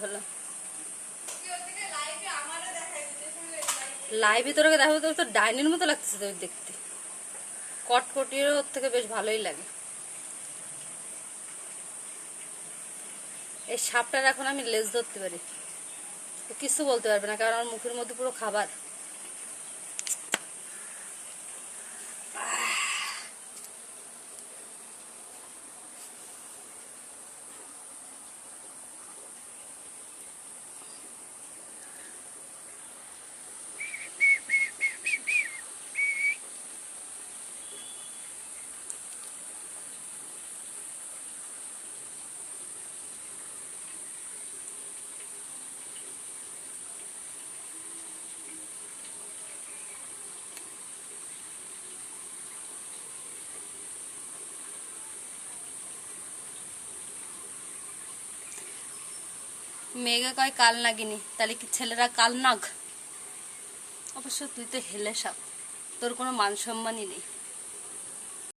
ভালো লাইভে তোকে দেখো তো ডাইনির মতো লাগতেছে তোর দেখতে, কটকটির ওর থেকে বেশ ভালোই লাগে। এই সাপটার এখন আমি লেজ ধরতে পারি, কিছু বলতে পারবে না, কারণ আমার মুখের মধ্যে পুরো খাবার। মেঘা কয় কাল নাগিনি, তাহলে কি ছেলেরা কাল নাগ? অবশ্য তুই তো হেলে সাপ, তোর কোনো মান সম্মানই নেই।